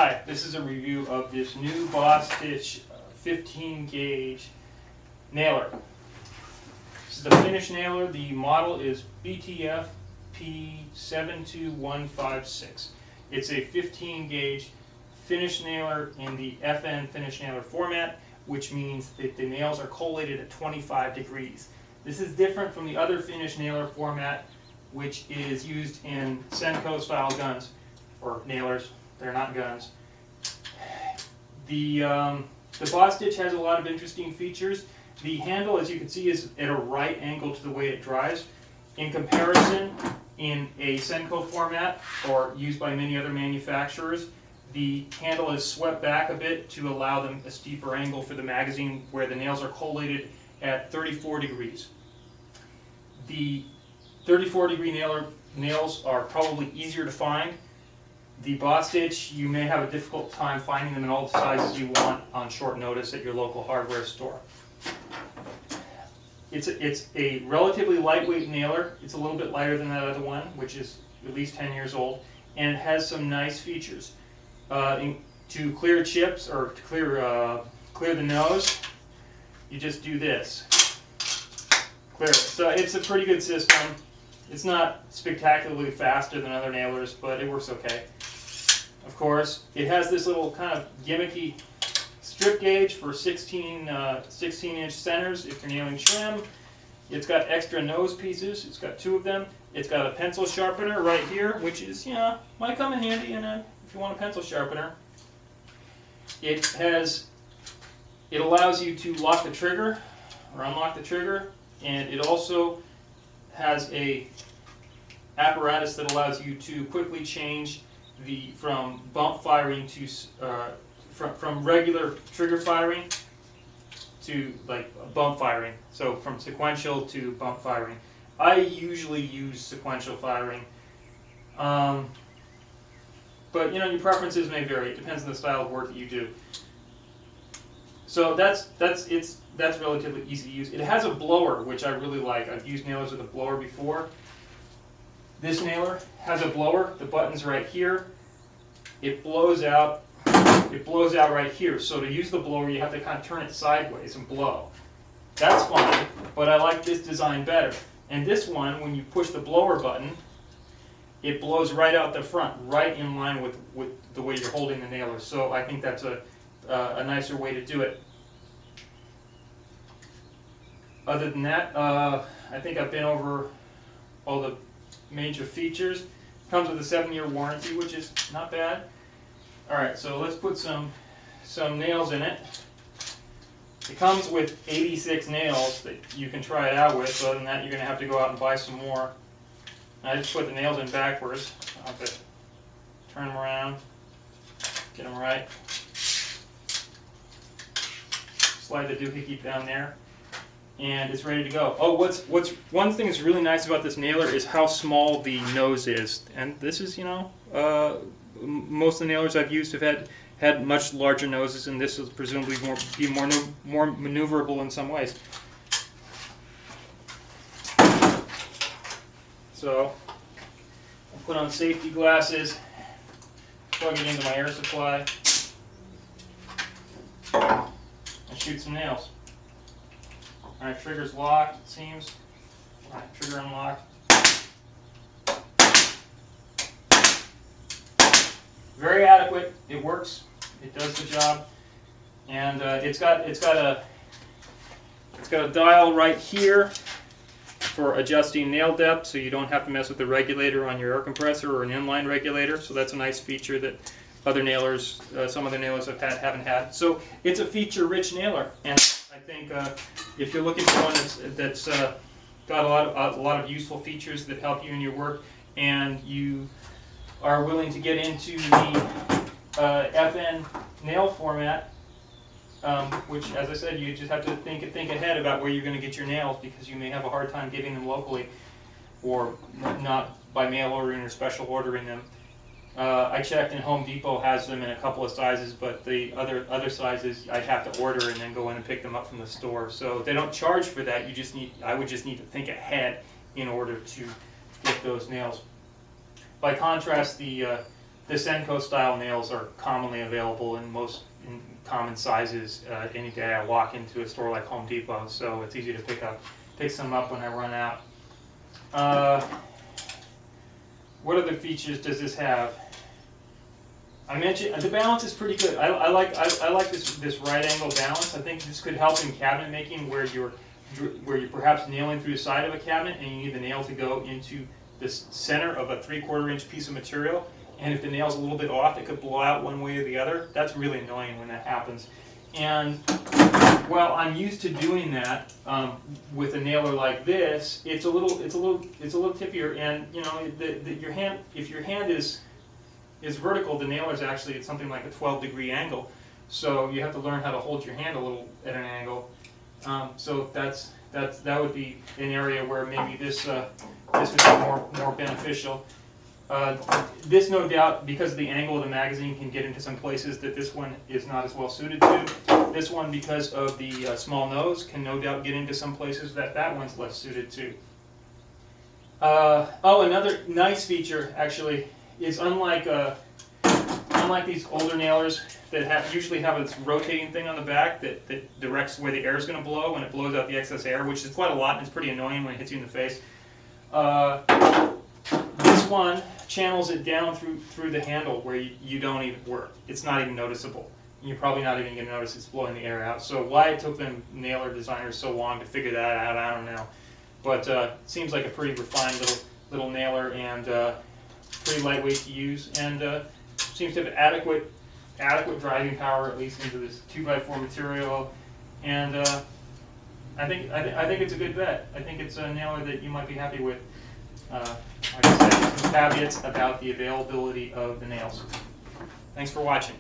Hi, this is a review of this new Bostitch 15 gauge nailer. This is the finish nailer. The model is BTFP72156. It's a 15 gauge finish nailer in the FN finish nailer format, which means that the nails are collated at 25 degrees. This is different from the other finish nailer format, which is used in Senko style guns, or nailers. They're not guns. The Bostitch has a lot of interesting features. The handle, as you can see, is at a right angle to the way it drives. In comparison, in a Senko format, or used by many other manufacturers, the handle is swept back a bit to allow them a steeper angle for the magazine, where the nails are collated at 34 degrees. The 34-degree nails are probably easier to find. The Bostitch, you may have a difficult time finding them in all the sizes you want on short notice at your local hardware store. It's a relatively lightweight nailer. It's a little bit lighter than that other one, which is at least 10 years old, and it has some nice features. To clear chips, or to clear the nose, you just do this. Clear it. So it's a pretty good system. It's not spectacularly faster than other nailers, but it works okay. Of course, it has this little kind of gimmicky strip gauge for 16-inch centers if you're nailing trim. It's got extra nose pieces. It's got 2 of them. It's got a pencil sharpener right here, which is, might come in handy if you want a pencil sharpener. It allows you to lock the trigger or unlock the trigger, and it also has a apparatus that allows you to quickly change from bump firing to from regular trigger firing to like bump firing. So from sequential to bump firing. I usually use sequential firing, but your preferences may vary. It depends on the style of work that you do. So that's relatively easy to use. It has a blower, which I really like. I've used nailers with a blower before. This nailer has a blower. The button's right here. It blows out. It blows out right here. So to use the blower, you have to kind of turn it sideways and blow. That's fine, but I like this design better. And this one, when you push the blower button, it blows right out the front, right in line with the way you're holding the nailer. So I think that's a nicer way to do it. Other than that, I think I've been over all the major features. Comes with a 7-year warranty, which is not bad. Alright, so let's put some nails in it. It comes with 86 nails that you can try it out with. So other than that, you're going to have to go out and buy some more. I just put the nails in backwards. I'll have to turn them around, get them right. Slide the doohickey down there, and it's ready to go. Oh, what's one thing that's really nice about this nailer is how small the nose is. And this is, most of the nailers I've used have had much larger noses, and this will presumably be more maneuverable in some ways. So I'll put on safety glasses, plug it into my air supply, and shoot some nails. Alright, trigger's locked, it seems. Alright, trigger unlocked. Very adequate. It works. It does the job. And it's got a dial right here for adjusting nail depth, so you don't have to mess with the regulator on your air compressor or an inline regulator. So that's a nice feature that other nailers, some other nailers I've had haven't had. So it's a feature-rich nailer, and I think if you're looking for one that's got a lot of useful features that help you in your work, and you are willing to get into the FN nail format, which, as I said, you just have to think ahead about where you're going to get your nails, because you may have a hard time getting them locally, or not by mail ordering or special ordering them. I checked, and Home Depot has them in a couple of sizes, but the other sizes I'd have to order and then go in and pick them up from the store. So they don't charge for that. I would just need to think ahead in order to get those nails. By contrast, the the Senko style nails are commonly available in common sizes any day I walk into a store like Home Depot, so it's easy to pick some up when I run out. What other features does this have? I mentioned the balance is pretty good. I like this right angle balance. I think this could help in cabinet making where you're perhaps nailing through the side of a cabinet and you need the nail to go into the center of a 3/4 inch piece of material. And if the nail's a little bit off, it could blow out one way or the other. That's really annoying when that happens. And well, I'm used to doing that with a nailer like this. It's a little tippier, and you know, your hand, if your hand is vertical, the nailer is actually at something like a 12-degree angle. So you have to learn how to hold your hand a little at an angle. So that would be an area where maybe this would be more beneficial. This, no doubt, because of the angle of the magazine, can get into some places that this one is not as well suited to. This one, because of the small nose, can no doubt get into some places that one's less suited to. Another nice feature, actually, is unlike these older nailers that usually have this rotating thing on the back that directs where the air is going to blow, and it blows out the excess air, which is quite a lot, and it's pretty annoying when it hits you in the face. This one channels it down through the handle where you don't even work. It's not even noticeable. You're probably not even going to notice it's blowing the air out. So why it took them nailer designers so long to figure that out, I don't know. But it seems like a pretty refined little nailer, and pretty lightweight to use, and seems to have adequate driving power, at least into this 2x4 material. And I think it's a good bet. I think it's a nailer that you might be happy with. Like I said, some caveats about the availability of the nails. Thanks for watching.